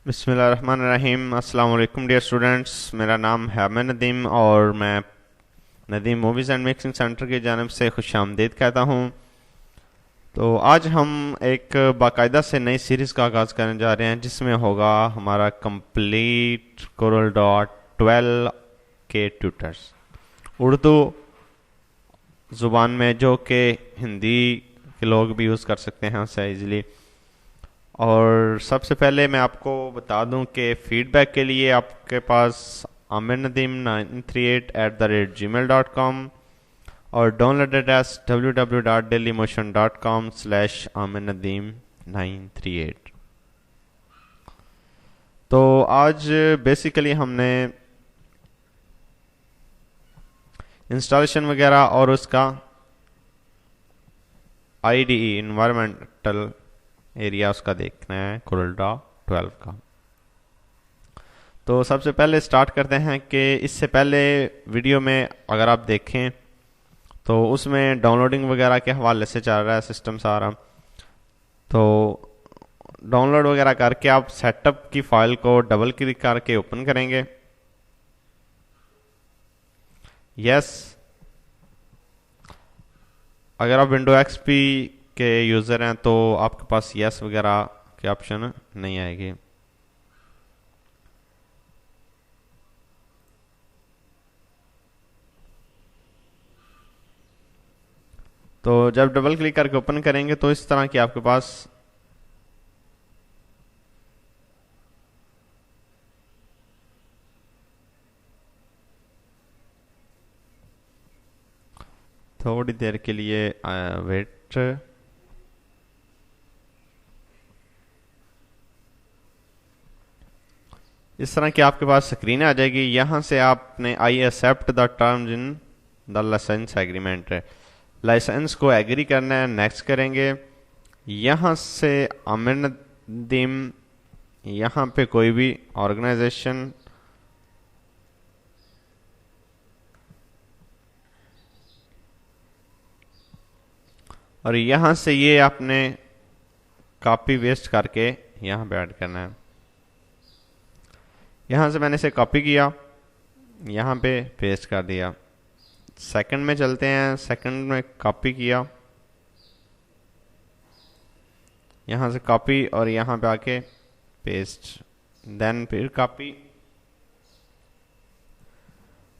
बिस्मिल्लाहिर्रहमानिर्रहीम। अस्सलाम वालेकुम डियर स्टूडेंट्स, मेरा नाम है अमन नदीम और मैं Nadeem movies and mixing centre की जानब से खुशामदीद कहता हूँ। तो आज हम एक बाकायदा से नई सीरीज़ का आगाज़ करने जा रहे हैं जिसमें होगा हमारा कंप्लीट कोरल डॉट 12 के ट्यूटर्स उर्दू ज़ुबान में, जो कि हिंदी के लोग भी यूज़ कर सकते हैं उससे ईज़िली। और सबसे पहले मैं आपको बता दूं कि फीडबैक के लिए आपके पास amirnadeem938@gmail.com और डाउनलोडेड एस www.dailymotion.com/amirnadeem938। तो आज बेसिकली हमने इंस्टॉलेशन वगैरह और उसका आईडीई इन्वायरमेंटल एरिया उसका देखना है कोरल ड्रॉ 12 का। तो सबसे पहले स्टार्ट करते हैं कि इससे पहले वीडियो में अगर आप देखें तो उसमें डाउनलोडिंग वगैरह के हवाले से चल रहा है सिस्टम सारा। तो डाउनलोड वगैरह करके आप सेटअप की फाइल को डबल क्लिक करके ओपन करेंगे। यस, अगर आप विंडो एक्सपी के यूज़र हैं तो आपके पास यस वगैरह के ऑप्शन नहीं आएगी। तो जब डबल क्लिक करके ओपन करेंगे तो इस तरह की आपके पास थोड़ी देर के लिए वेट। इस तरह की आपके पास स्क्रीन आ जाएगी। यहाँ से आपने I accept the terms in the license agreement, license को एग्री करना है, नेक्स्ट करेंगे। यहाँ से आमिर नदीम, यहाँ पे कोई भी ऑर्गेनाइजेशन और यहाँ से ये आपने कॉपी वेस्ट करके यहाँ पे ऐड करना है। यहाँ से मैंने इसे कॉपी किया, यहाँ पे पेस्ट कर दिया। सेकंड में चलते हैं, सेकंड में कॉपी किया, यहाँ से कॉपी और यहाँ पे आके पेस्ट, देन फिर कॉपी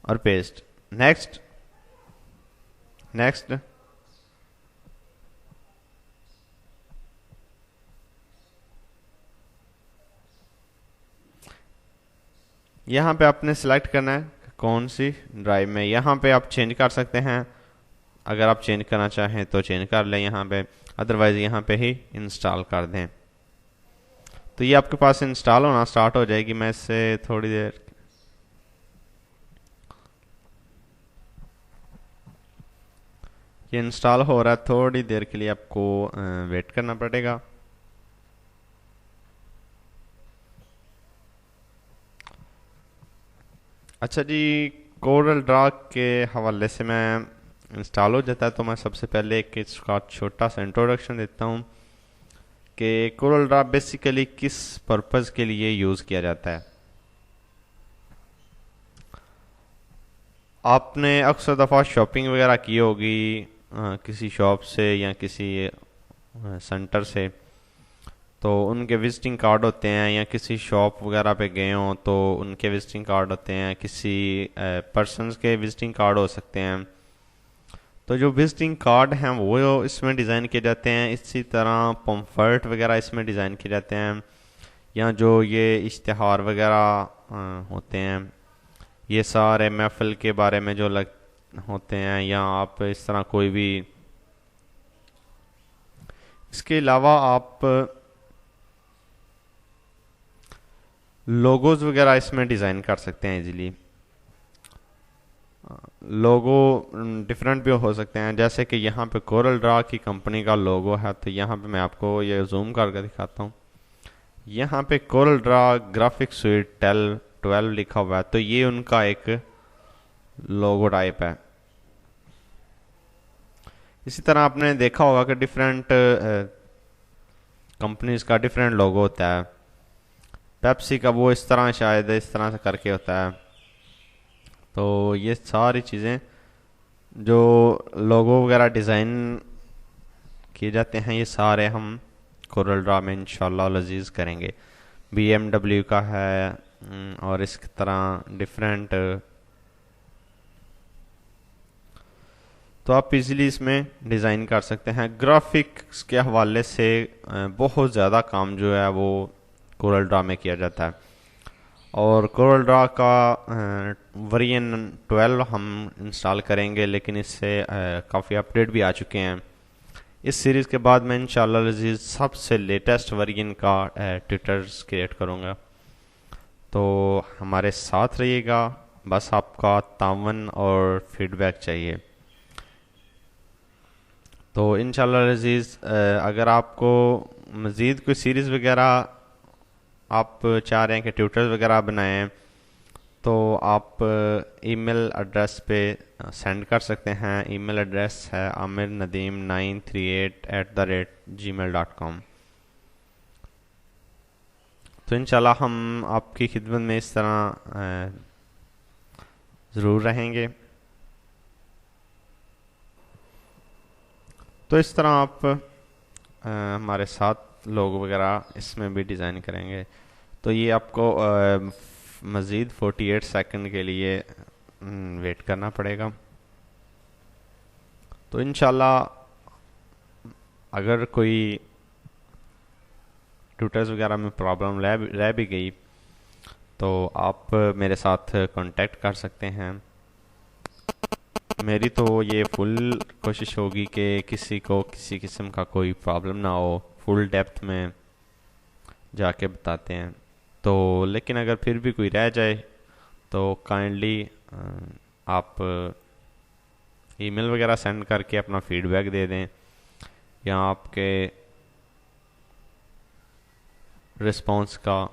और पेस्ट, नेक्स्ट नेक्स्ट। यहाँ पे आपने सेलेक्ट करना है कौन सी ड्राइव में। यहाँ पे आप चेंज कर सकते हैं, अगर आप चेंज करना चाहें तो चेंज कर लें यहाँ पे, अदरवाइज यहाँ पे ही इंस्टॉल कर दें। तो ये आपके पास इंस्टॉल होना स्टार्ट हो जाएगी। मैं इससे थोड़ी देर ये इंस्टॉल हो रहा है, थोड़ी देर के लिए आपको वेट करना पड़ेगा। अच्छा जी, कोरल ड्रा के हवाले से मैं इंस्टॉल हो जाता है तो मैं सबसे पहले एक इसका छोटा सा इंट्रोडक्शन देता हूँ कि कोरल ड्रा बेसिकली किस पर्पज़ के लिए यूज़ किया जाता है। आपने अक्सर दफ़ा शॉपिंग वगैरह की होगी किसी शॉप से या किसी सेंटर से, तो उनके विजिटिंग कार्ड होते हैं, या किसी शॉप वगैरह पे गए हों तो उनके विजिटिंग कार्ड होते हैं, किसी पर्सनस के विजिटिंग कार्ड हो सकते हैं। तो जो विजिटिंग कार्ड हैं वो इसमें डिज़ाइन किए जाते हैं। इसी तरह पम्फर्ट वगैरह इसमें डिज़ाइन किए जाते हैं, या जो ये इश्तिहार वगैरह होते हैं, ये सारे महफिल के बारे में जो लग होते हैं, या आप इस तरह कोई भी। इसके अलावा आप लोगोज वगैरह इसमें डिज़ाइन कर सकते हैं इजीली। लोगो डिफरेंट भी हो सकते हैं, जैसे कि यहाँ पे कोरल ड्रा की कंपनी का लोगो है, तो यहाँ पे मैं आपको ये जूम करके दिखाता हूँ। यहाँ पे कोरल ड्रा ग्राफिक स्वीट टेल 12 लिखा हुआ है, तो ये उनका एक लोगो टाइप है। इसी तरह आपने देखा होगा कि डिफरेंट कंपनीज का डिफरेंट लोगो होता है। पेप्सी का वो इस तरह शायद इस तरह से करके होता है। तो ये सारी चीज़ें जो लोगो वगैरह डिज़ाइन किए जाते हैं ये सारे हम कोरल ड्रा में इंशाल्लाह लजीज करेंगे। BMW का है और इस तरह डिफरेंट। तो आप इजीली इसमें डिज़ाइन कर सकते हैं। ग्राफिक्स के हवाले से बहुत ज़्यादा काम जो है वो कोरल ड्रा में किया जाता है। और कोरल ड्रा का वर्जन 12 हम इंस्टॉल करेंगे, लेकिन इससे काफ़ी अपडेट भी आ चुके हैं। इस सीरीज़ के बाद मैं इंशाल्लाह लजीज सबसे लेटेस्ट वर्जन का ट्यूटर्स क्रिएट करूँगा। तो हमारे साथ रहिएगा, बस आपका तावन और फीडबैक चाहिए। तो इंशाल्लाह लजीज अगर आपको मज़ीद कोई सीरीज़ वगैरह आप चाह रहे हैं कि ट्यूटर्स वगैरह बनाएं, तो आप ईमेल एड्रेस पे सेंड कर सकते हैं। ईमेल एड्रेस है amirnadeem938@gmail.com। तो इंशाल्लाह हम आपकी खिदमत में इस तरह ज़रूर रहेंगे। तो इस तरह आप हमारे साथ लोग वगैरह इसमें भी डिज़ाइन करेंगे। तो ये आपको मज़ीद 48 सेकंड के लिए वेट करना पड़ेगा। तो इंशाल्लाह अगर कोई ट्यूटर्स वगैरह में प्रॉब्लम रह भी गई तो आप मेरे साथ कांटेक्ट कर सकते हैं। मेरी तो ये फुल कोशिश होगी कि किसी को किसी किस्म का कोई प्रॉब्लम ना हो, फुल डेप्थ में जाके बताते हैं। तो लेकिन अगर फिर भी कोई रह जाए तो काइंडली आप ईमेल वगैरह सेंड करके अपना फीडबैक दे दें, या आपके रिस्पांस का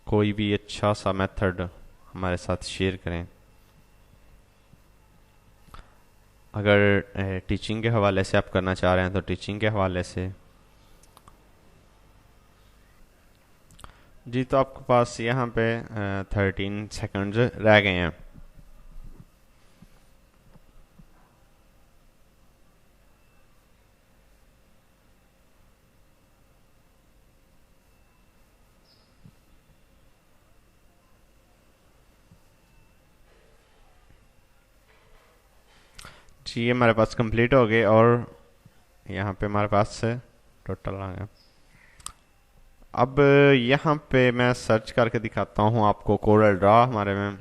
कोई भी अच्छा सा मेथड हमारे साथ शेयर करें। अगर टीचिंग के हवाले से आप करना चाह रहे हैं तो टीचिंग के हवाले से जी। तो आपके पास यहाँ पे 13 सेकंड्स रह गए हैं। जी ये हमारे पास कंप्लीट हो गए और यहाँ पे हमारे पास से टोटल आ गया। अब यहाँ पे मैं सर्च करके दिखाता हूँ आपको कोरल ड्रा हमारे में।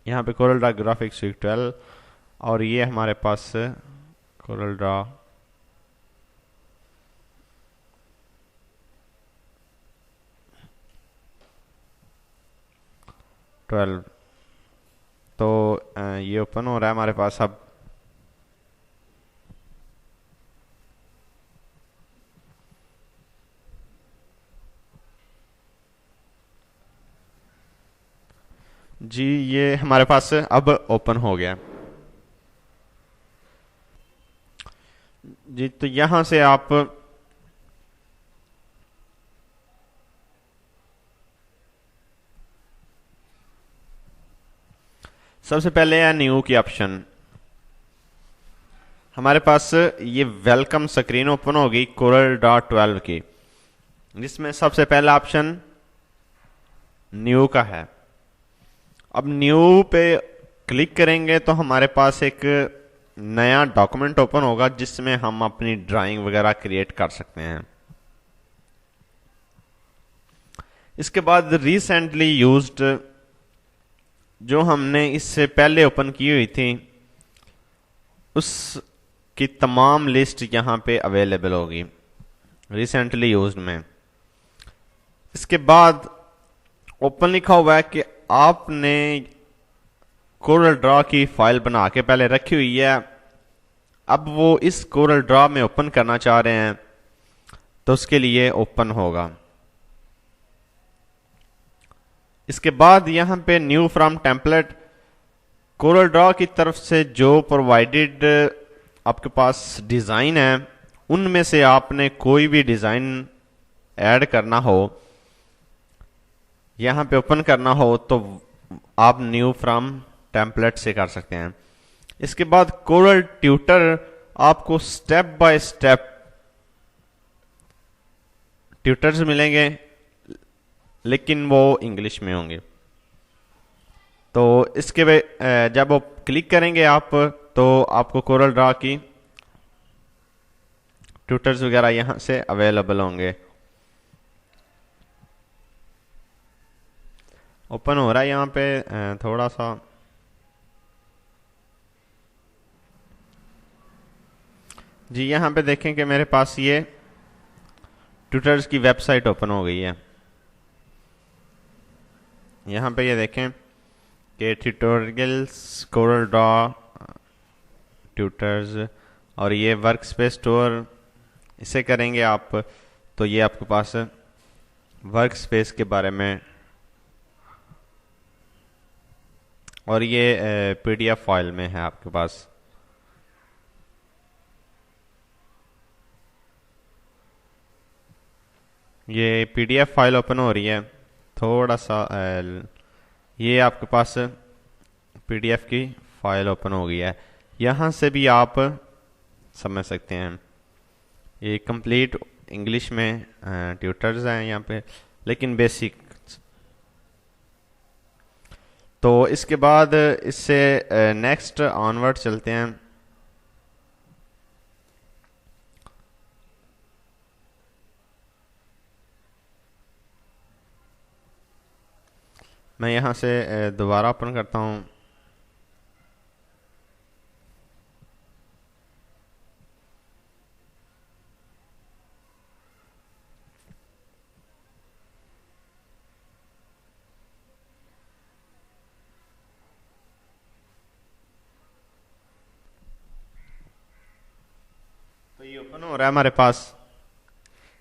यहाँ पे कोरल ड्रा ग्राफिक्स स्विफ्ट 12 और ये हमारे पास कोरल ड्रा ट्वेल्व। तो ये ओपन हो रहा है हमारे पास। अब जी ये हमारे पास अब ओपन हो गया जी। तो यहां से आप सबसे पहले है न्यू की ऑप्शन। हमारे पास ये वेलकम स्क्रीन ओपन होगी कोरल ड्रा 12 की, जिसमें सबसे पहला ऑप्शन न्यू का है। अब न्यू पे क्लिक करेंगे तो हमारे पास एक नया डॉक्यूमेंट ओपन होगा जिसमें हम अपनी ड्राइंग वगैरह क्रिएट कर सकते हैं। इसके बाद रिसेंटली यूज्ड जो हमने इससे पहले ओपन की हुई थी उसकी तमाम लिस्ट यहां पे अवेलेबल होगी रिसेंटली यूज्ड में। इसके बाद ओपन लिखा हुआ है कि आपने कोरल ड्रा की फाइल बना के पहले रखी हुई है, अब वो इस कोरल ड्रा में ओपन करना चाह रहे हैं तो उसके लिए ओपन होगा। इसके बाद यहां पे new from template Corel Draw की तरफ से जो प्रोवाइडेड आपके पास डिज़ाइन है, उनमें से आपने कोई भी डिज़ाइन ऐड करना हो, यहाँ पे ओपन करना हो, तो आप न्यू फ्रॉम टेम्पलेट से कर सकते हैं। इसके बाद कोरल ट्यूटर आपको स्टेप बाय स्टेप ट्यूटर्स मिलेंगे, लेकिन वो इंग्लिश में होंगे। तो इसके जब वो क्लिक करेंगे आप, तो आपको कोरल ड्रा की ट्यूटर्स वगैरह यहाँ से अवेलेबल होंगे। ओपन हो रहा है यहाँ पे थोड़ा सा। जी यहाँ पे देखें कि मेरे पास ये ट्यूटर्स की वेबसाइट ओपन हो गई है। यहाँ पे ये देखें कि ट्यूटोरियल्स, कोरल ड्रॉ, ट्यूटर्स, और ये वर्क स्पेस स्टोर, इसे करेंगे आप तो ये आपके पास वर्क स्पेस के बारे में, और ये पीडीएफ फाइल में है आपके पास। ये पीडीएफ फाइल ओपन हो रही है थोड़ा सा। ये आपके पास पीडीएफ की फाइल ओपन हो गई है, यहाँ से भी आप समझ सकते हैं। ये कंप्लीट इंग्लिश में ट्यूटर्स हैं यहाँ पे, लेकिन बेसिक। तो इसके बाद इससे नेक्स्ट ऑनवर्ड चलते हैं। मैं यहाँ से दोबारा ओपन करता हूँ। तो ये ओपन हो रहा है हमारे पास।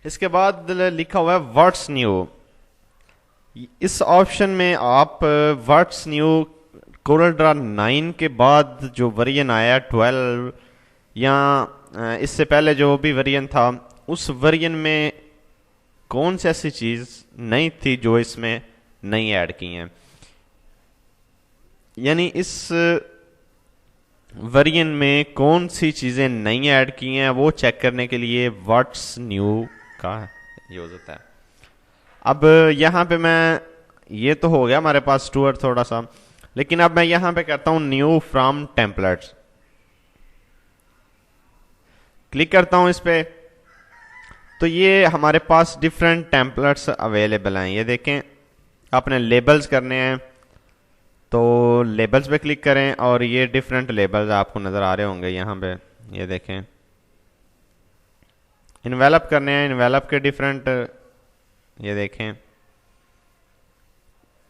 इसके बाद लिखा हुआ है व्हाट्स न्यू। इस ऑप्शन में आप व्हाट्स न्यू कोरल ड्रॉ 9 के बाद जो वर्जन आया 12 या इससे पहले जो भी वर्जन था, उस वर्जन में कौन सी ऐसी चीज़ नई थी जो इसमें नई ऐड की हैं, यानी इस वर्जन में कौन सी चीज़ें नई ऐड की हैं वो चेक करने के लिए व्हाट्स न्यू का यूज़ होता है। अब यहाँ पे मैं, ये तो हो गया हमारे पास टूर थोड़ा सा, लेकिन अब मैं यहाँ पे करता हूँ न्यू फ्रॉम टेम्पलेट्स, क्लिक करता हूँ इस पे। तो ये हमारे पास डिफरेंट टेम्पलेट्स अवेलेबल हैं। ये देखें, आपने लेबल्स करने हैं तो लेबल्स पे क्लिक करें, और ये डिफरेंट लेबल्स आपको नज़र आ रहे होंगे यहाँ पे। ये देखें, इन्वेलप करने हैं, इन्वेलप के डिफरेंट, ये देखें,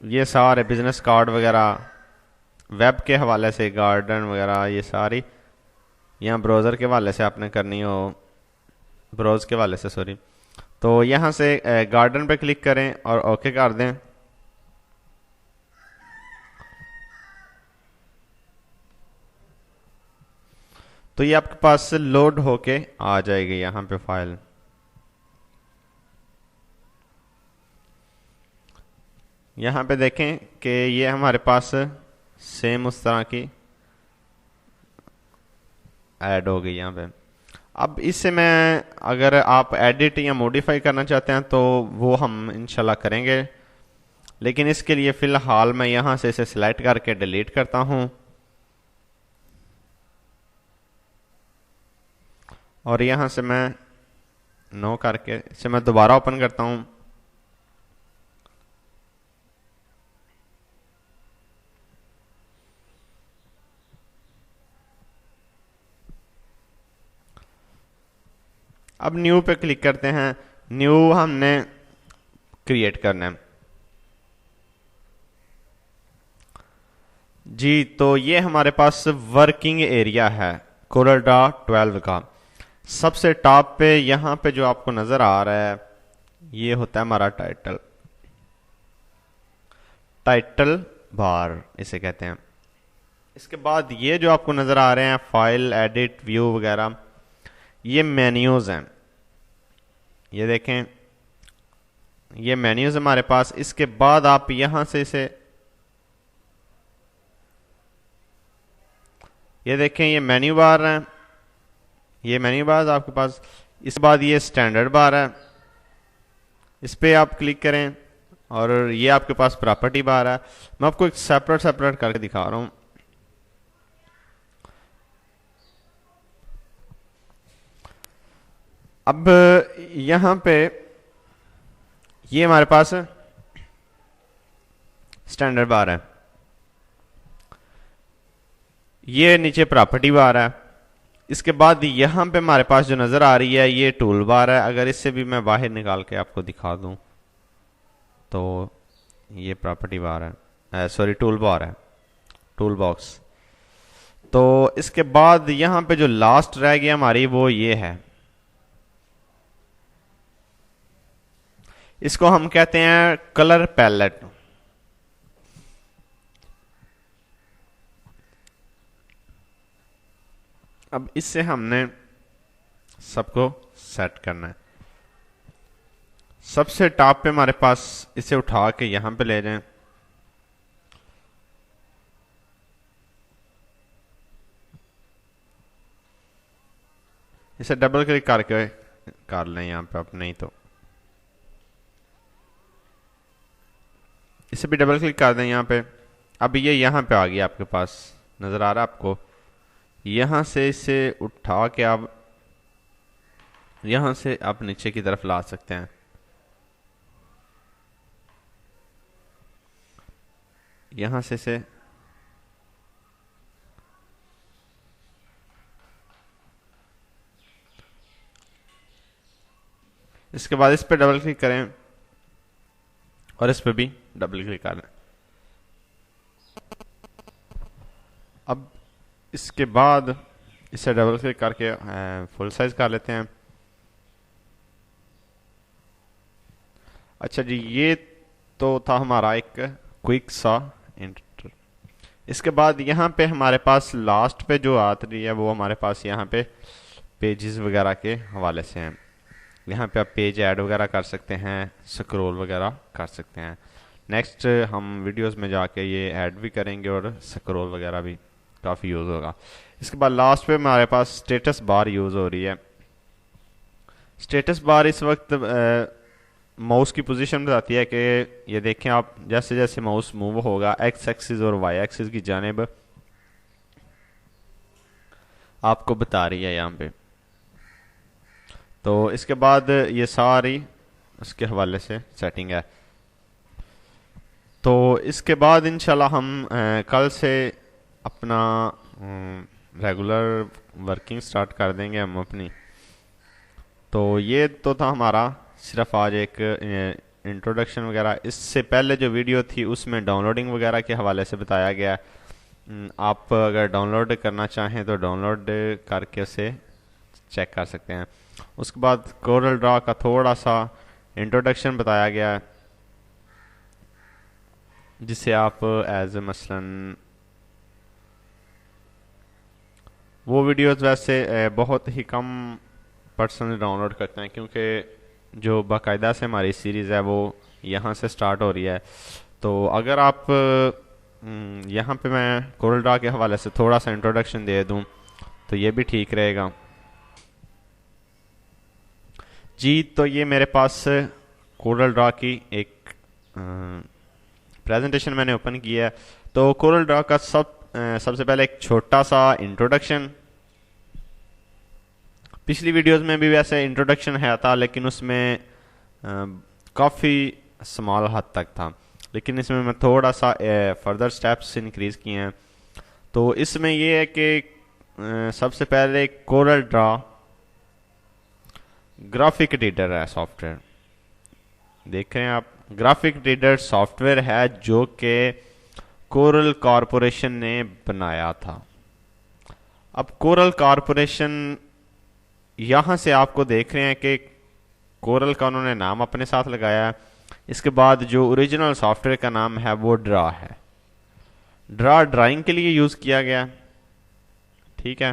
ये सारे बिजनेस कार्ड वगैरह, वेब के हवाले से गार्डन वगैरह, ये सारी यहाँ ब्राउज़र के हवाले से आपने करनी हो, ब्राउज के हवाले से सॉरी। तो यहाँ से गार्डन पे क्लिक करें और ओके कर दें। तो ये आपके पास लोड होके आ जाएगी यहाँ पे फाइल। यहाँ पे देखें कि ये हमारे पास सेम उस तरह की ऐड हो गई यहाँ पे। अब इससे मैं, अगर आप एडिट या मॉडिफाई करना चाहते हैं तो वो हम इंशाल्लाह करेंगे, लेकिन इसके लिए फ़िलहाल मैं यहाँ से इसे सिलेक्ट करके डिलीट करता हूँ, और यहाँ से मैं नो करके इसे मैं दोबारा ओपन करता हूँ। अब न्यू पे क्लिक करते हैं। न्यू हमने क्रिएट करना है जी। तो ये हमारे पास वर्किंग एरिया है कोरल ड्रॉ 12 का। सबसे टॉप पे यहाँ पे जो आपको नजर आ रहा है, ये होता है हमारा टाइटल, टाइटल बार इसे कहते हैं। इसके बाद ये जो आपको नज़र आ रहे हैं फाइल, एडिट, व्यू वगैरह, ये मेन्यूज़ हैं। ये देखें, ये मेन्यूज़ हमारे पास। इसके बाद आप यहां से इसे, ये देखें, ये मेन्यू बार है, ये मेन्यू बार आपके पास। इसके बाद ये स्टैंडर्ड बार है, इस पर आप क्लिक करें और ये आपके पास प्रॉपर्टी बार है। मैं आपको एक सेपरेट सेपरेट करके दिखा रहा हूं। अब यहां पे ये हमारे पास स्टैंडर्ड बार है, ये नीचे प्रॉपर्टी बार है। इसके बाद यहां पे हमारे पास जो नजर आ रही है ये टूल बार है। अगर इससे भी मैं बाहर निकाल के आपको दिखा दूं तो ये प्रॉपर्टी बार है, सॉरी टूल बार है, टूल बॉक्स। तो इसके बाद यहां पे जो लास्ट रह गया हमारी वो ये है, इसको हम कहते हैं कलर पैलेट। अब इससे हमने सबको सेट करना है। सबसे टॉप पे हमारे पास, इसे उठा के यहां पे ले जाएं, इसे डबल क्लिक करके कर लें यहां पे आप, नहीं तो इसे भी डबल क्लिक कर दें यहां पे। अब ये यहां पे आ गया आपके पास, नजर आ रहा है आपको। यहां से इसे उठा के आप यहां से आप नीचे की तरफ ला सकते हैं। यहां से इसे इसके बाद इस पे डबल क्लिक करें और इस पे भी डबल क्लिक कर लें। अब इसके बाद इसे डबल क्लिक करके फुल साइज कर लेते हैं। अच्छा जी, ये तो था हमारा एक क्विक सा इंटर। इसके बाद यहाँ पे हमारे पास लास्ट पे जो आ रही है वो हमारे पास यहाँ पे पेजेस वगैरह के हवाले से हैं। यहाँ पे आप पेज ऐड वगैरह कर सकते हैं, स्क्रॉल वगैरह कर सकते हैं। नेक्स्ट हम वीडियोस में जाके ये ऐड भी करेंगे और स्क्रॉल वगैरह भी काफ़ी यूज़ होगा। इसके बाद लास्ट पे हमारे पास स्टेटस बार यूज़ हो रही है। स्टेटस बार इस वक्त माउस की पोजीशन बताती है कि ये देखें आप, जैसे जैसे माउस मूव होगा एक्स एक्सिस और वाई एक्सिस की जानिब आपको बता रही है यहाँ पे। तो इसके बाद ये सारी उसके हवाले से सेटिंग है। तो इसके बाद इंशाल्लाह हम कल से अपना रेगुलर वर्किंग स्टार्ट कर देंगे हम अपनी। तो ये तो था हमारा सिर्फ आज एक इंट्रोडक्शन वगैरह। इससे पहले जो वीडियो थी उसमें डाउनलोडिंग वगैरह के हवाले से बताया गया। आप अगर डाउनलोड करना चाहें तो डाउनलोड करके उसे चेक कर सकते हैं। उसके बाद कोरल ड्रा का थोड़ा सा इंट्रोडक्शन बताया गया है, जिसे आप एज मसलन वो वीडियोस वैसे बहुत ही कम पर्सन डाउनलोड करते हैं, क्योंकि जो बाकायदा से हमारी सीरीज़ है वो यहाँ से स्टार्ट हो रही है। तो अगर आप यहाँ पे मैं कोरल ड्रा के हवाले से थोड़ा सा इंट्रोडक्शन दे दूँ तो ये भी ठीक रहेगा जी। तो ये मेरे पास कोरल ड्रा की एक प्रेजेंटेशन मैंने ओपन किया है। तो कोरल ड्रा का सबसे पहले एक छोटा सा इंट्रोडक्शन। पिछली वीडियोस में भी वैसे इंट्रोडक्शन है था, लेकिन उसमें काफ़ी स्मॉल हद तक था, लेकिन इसमें मैं थोड़ा सा फर्दर स्टेप्स इंक्रीज किए हैं। तो इसमें ये है कि सबसे पहले कोरल ड्रा ग्राफिक एडिटर है, सॉफ्टवेयर देख रहे हैं आप। ग्राफिक एडिटर सॉफ्टवेयर है जो कि कोरल कॉरपोरेशन ने बनाया था। अब कोरल कॉरपोरेशन यहाँ से आपको देख रहे हैं कि कोरल का उन्होंने नाम अपने साथ लगाया है। इसके बाद जो ओरिजिनल सॉफ्टवेयर का नाम है वो ड्रा है। ड्रा ड्राइंग के लिए यूज़ किया गया, ठीक है।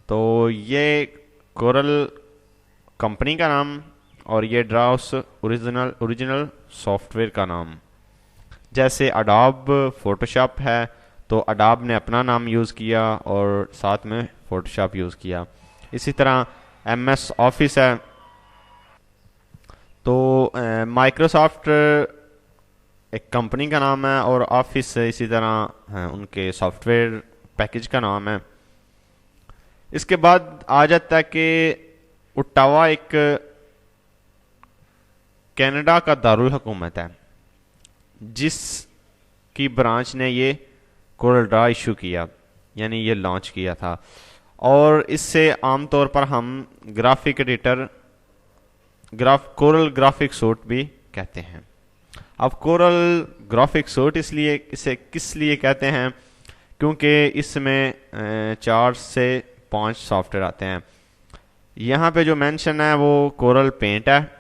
तो ये कोरल कंपनी का नाम और ये ड्रा उस ओरिजिनल सॉफ्टवेयर का नाम। जैसे अडोब फोटोशॉप है तो अडोब ने अपना नाम यूज़ किया और साथ में फोटोशॉप यूज़ किया। इसी तरह MS ऑफिस है तो माइक्रोसॉफ्ट एक कंपनी का नाम है और ऑफिस इसी तरह उनके सॉफ्टवेयर पैकेज का नाम है। इसके बाद आ जाता है कि ओट्टावा एक कनाडा का दारुल हुकूमत है जिसकी ब्रांच ने ये कोरल ड्रा इशू किया, यानी ये लॉन्च किया था। और इससे आमतौर पर हम graphic editor coral graphic suit भी कहते हैं। अब कोरल ग्राफिक सूट इसलिए इसे किस लिए कहते हैं, क्योंकि इसमें 4 से 5 सॉफ्टवेयर आते हैं। यहाँ पे जो मेंशन है वो कोरल पेंट है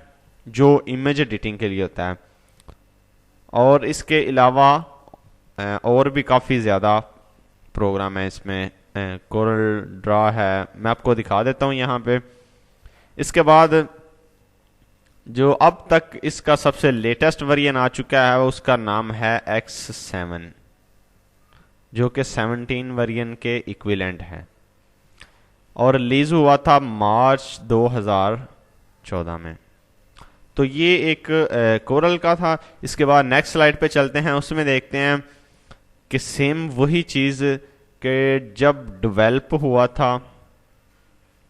जो इमेज एडिटिंग के लिए होता है, और इसके अलावा और भी काफ़ी ज़्यादा प्रोग्राम है इसमें। कोरल ड्रा है, मैं आपको दिखा देता हूँ यहाँ पे। इसके बाद जो अब तक इसका सबसे लेटेस्ट वर्जन आ चुका है उसका नाम है X7, जो कि 17 वर्जन के इक्विवेलेंट है और रिलीज हुआ था मार्च 2014 में। तो ये एक कोरल का था। इसके बाद नेक्स्ट स्लाइड पे चलते हैं, उसमें देखते हैं कि सेम वही चीज़ के जब डेवलप हुआ था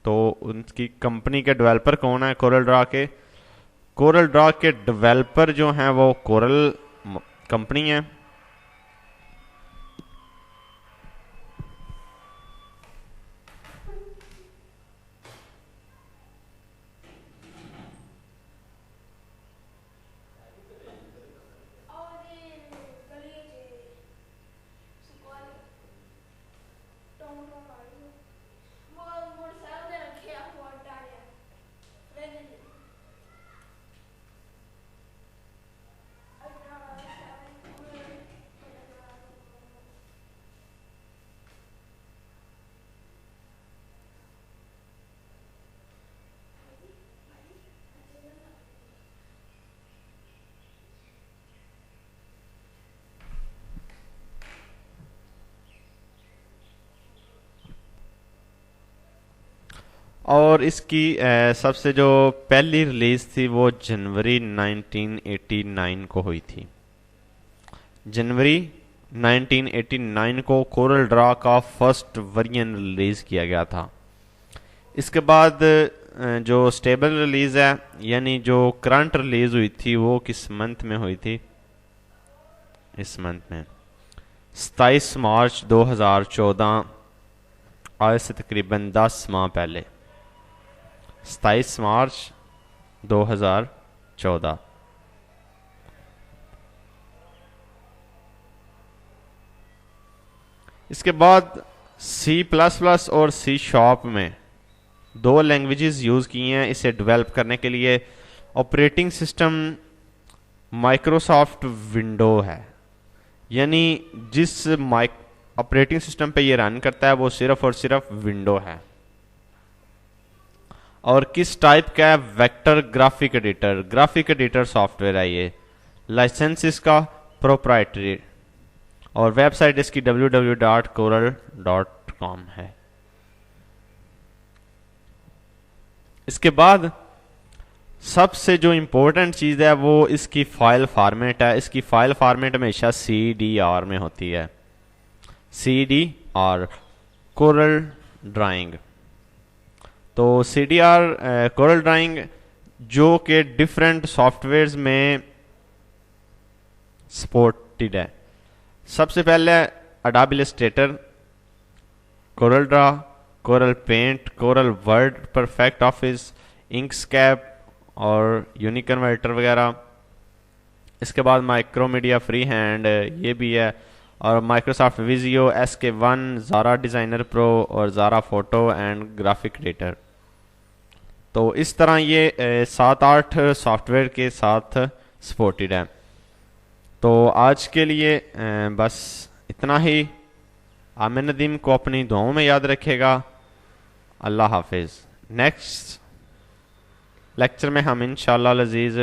तो उनकी कंपनी के डेवलपर कौन है, कोरल ड्रा के डेवलपर जो हैं वो कोरल कंपनी है। और इसकी सबसे जो पहली रिलीज थी वो जनवरी 1989 को हुई थी। जनवरी 1989 को कोरल ड्रा का फर्स्ट वर्जन रिलीज किया गया था। इसके बाद जो स्टेबल रिलीज है, यानी जो करंट रिलीज हुई थी वो किस मंथ में हुई थी, इस मंथ में 27 मार्च 2014, आज से तकरीबन 10 माह पहले, 27 मार्च 2014। इसके बाद C++ और C# में 2 लैंग्वेजेस यूज़ की हैं इसे डेवलप करने के लिए। ऑपरेटिंग सिस्टम माइक्रोसॉफ्ट विंडो है, यानी जिस ऑपरेटिंग सिस्टम पे ये रन करता है वो सिर्फ और सिर्फ विंडो है। और किस टाइप का है, वेक्टर ग्राफिक एडिटर सॉफ्टवेयर है ये। लाइसेंस इसका प्रोप्राइटरी और वेबसाइट इसकी www.coral.com है। इसके बाद सबसे जो इम्पोर्टेंट चीज़ है वो इसकी फाइल फॉर्मेट है। इसकी फाइल फॉर्मेट हमेशा CDR में होती है, CDR कोरल ड्राइंग। तो CDR कोरल ड्राइंग जो कि डिफरेंट सॉफ्टवेयर्स में सपोर्टेड है। सबसे पहले Adobe Illustrator, Corel Draw, Corel Paint, Corel Word, Perfect Office, Inkscape और यूनिकन्वर्टर वगैरह। इसके बाद माइक्रोमीडिया फ्री हैंड ये भी है, और Microsoft Visio, SK1, Zara designer pro और Zara photo and graphic editor. तो इस तरह ये 7-8 सॉफ्टवेयर के साथ सपोर्टेड है। तो आज के लिए बस इतना ही। आमिर नदीम को अपनी दुआओं में याद रखेगा। अल्लाह हाफिज़। नेक्स्ट लेक्चर में हम इंशाअल्लाह अज़ीज़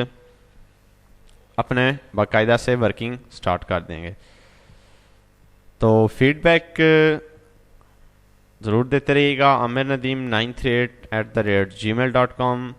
अपने बाकायदा से वर्किंग स्टार्ट कर देंगे। तो फीडबैक ज़रूर देते रहिएगा। आमिर नदीम 938@gmail.com